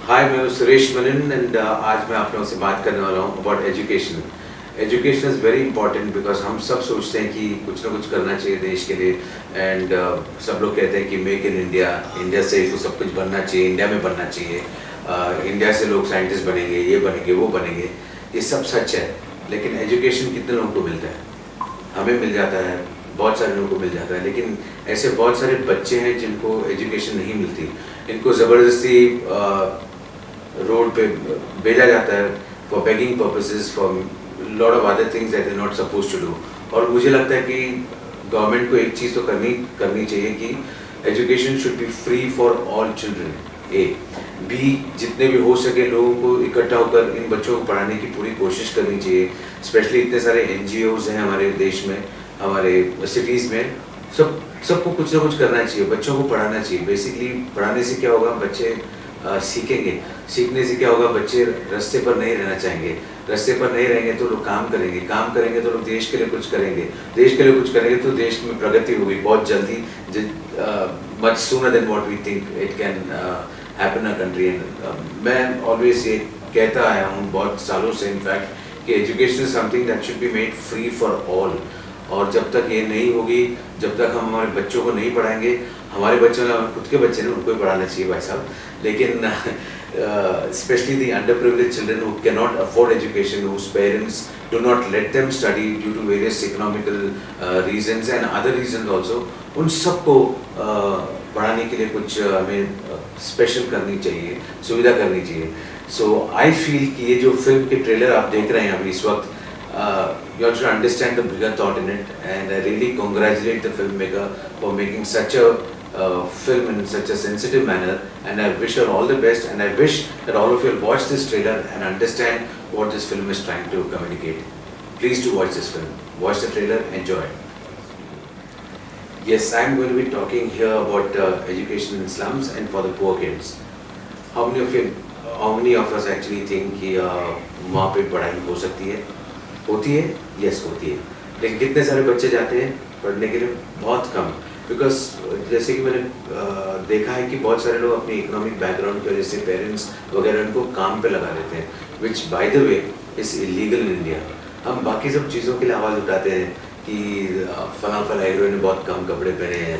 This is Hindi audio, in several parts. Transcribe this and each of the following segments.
हाय, मैं हूँ सुरेश मेनन एंड आज मैं आप लोगों से बात करने वाला हूँ about education. Education is very important because हम सब सोचते हैं कि कुछ ना कुछ करना चाहिए देश के लिए एंड सब लोग कहते हैं कि मेक इन इंडिया, इंडिया से ही तो सब कुछ बनना चाहिए, इंडिया में बनना चाहिए, इंडिया से लोग साइंटिस्ट बनेंगे, ये बनेंगे, वो बनेंगे। ये सब सच है, लेकिन एजुकेशन कितने लोगों को मिलता है? हमें मिल जाता है, बहुत सारे लोगों को मिल जाता है, लेकिन ऐसे बहुत सारे बच्चे हैं जिनको एजुकेशन नहीं मिलती। इनको ज़बरदस्ती रोड पे भेजा जाता है for begging purposes, for lot of other things that they not suppose to do. और मुझे लगता है कि गवर्नमेंट को एक चीज़ तो करनी चाहिए कि education should be free for all children. ए बी, जितने भी हो सके लोगों को इकट्ठा होकर इन बच्चों को पढ़ाने की पूरी कोशिश करनी चाहिए। स्पेशली इतने सारे NGOs हैं हमारे देश में, हमारे सिटीज़ में, सबको कुछ ना कुछ करना चाहिए, बच्चों को पढ़ाना चाहिए। बेसिकली पढ़ाने से क्या होगा, बच्चे सीखेंगे, सीखने से क्या होगा, बच्चे रास्ते पर नहीं रहना चाहेंगे, रास्ते पर नहीं रहेंगे तो लोग काम करेंगे, काम करेंगे तो लोग देश के लिए कुछ करेंगे, देश के लिए कुछ करेंगे तो देश में प्रगति होगी बहुत जल्दी, much sooner than what we think it can happen a country. मैं ऑलवेज ये कहता आया हूँ बहुत सालों से इनफैक्ट कि education is something that should be made free for all. और जब तक ये नहीं होगी, जब तक हम हमारे बच्चों को नहीं पढ़ाएंगे, हमारे बच्चों ने, खुद के बच्चे ने, उनको ही पढ़ाना चाहिए भाई साहब, लेकिन especially the underprivileged children who cannot afford education, whose parents do not let them study due to various economical reasons and other reasons also, उन सबको पढ़ाने के लिए कुछ हमें स्पेशल करनी चाहिए, सुविधा करनी चाहिए। सो आई फील कि ये जो फिल्म के ट्रेलर आप देख रहे हैं अभी इस वक्त, you have to understand the bigger thought in it, and I really congratulate the filmmaker for making such a film in such a sensitive manner, and I wish her all the best, and I wish that all of you will watch this trailer and understand what this film is trying to communicate. Please do watch this film. Watch the trailer, enjoy. Yes, I am going to be talking here about education in slums and for the poor kids. How many of us actually think कि वहाँ पे पढ़ाई हो सकती है? होती है? यस होती है, लेकिन कितने सारे बच्चे जाते हैं पढ़ने के लिए? बहुत कम। बिकॉज जैसे कि मैंने देखा है कि बहुत सारे लोग अपनी इकोनॉमिक बैकग्राउंड की वजह से पेरेंट्स वगैरह उनको काम पे लगा देते हैं, विच by the way is illegal in India. हम बाकी सब चीज़ों के लिए आवाज़ उठाते हैं कि फला हीरो ने बहुत कम कपड़े पहने हैं,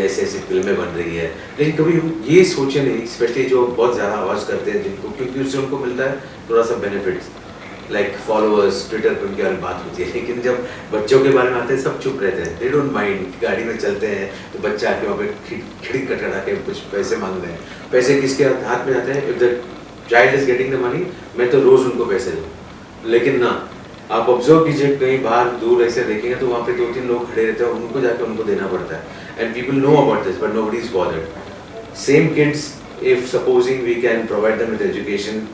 ऐसे ऐसी फिल्में बन रही है, लेकिन कभी हम ये सोचे नहीं, स्पेशली जो बहुत ज़्यादा आवाज़ करते हैं जिनको, क्योंकि उससे उनको मिलता है थोड़ा सा बेनिफिट्स, लाइक फॉलोअर्स, ट्विटर पर उनके बारे में बात होती है, लेकिन जब बच्चों के बारे में आते हैं सब चुप रहते हैं। They don't mind. गाड़ी में चलते हैं तो बच्चा आके वहाँ पे खिड़की कटरा के कुछ पैसे मांग रहे हैं। पैसे किसके हाथ में आते हैं? If the child is getting the money, मैं तो रोज़ उनको पैसे दूँ, लेकिन ना, आप ऑब्जर्व कीजिए, कहीं बाहर दूर ऐसे देखेंगे तो वहाँ पे 2-3 लोग खड़े रहते हैं, उनको जाकर उनको देना पड़ता है, and people know about this but nobody is bothered. Same kids, if supposing we can provide them with education,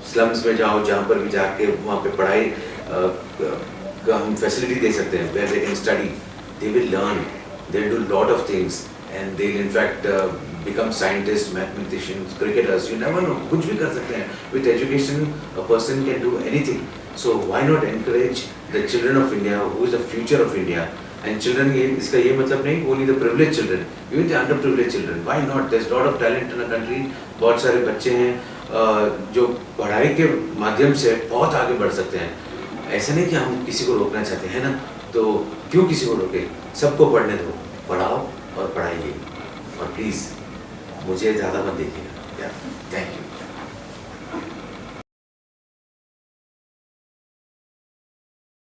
slums में जाओ, जहाँ पर भी जाके वहाँ पे पढ़ाई का हम फैसिलिटी दे सकते हैं, where they can study, they will learn, they will do lot of things and they will in fact become scientist, mathematicians, cricketers, you never know, कुछ भी कर सकते हैं। With education a person can do anything. So why not encourage the children of India who is the future of India? And children, ये इसका ये मतलब नहीं only the privilege children, even the under privilege children, why not? There is lot of talent in a country. बहुत सारे बच्चे हैं जो पढ़ाई के माध्यम से बहुत आगे बढ़ सकते हैं। ऐसा नहीं कि हम किसी को रोकना चाहते हैं ना, तो क्यों किसी को रोके? सबको पढ़ने दो, पढ़ाओ और पढ़ाइए, और प्लीज़ मुझे ज़्यादा मत देखिएगा। Thank you.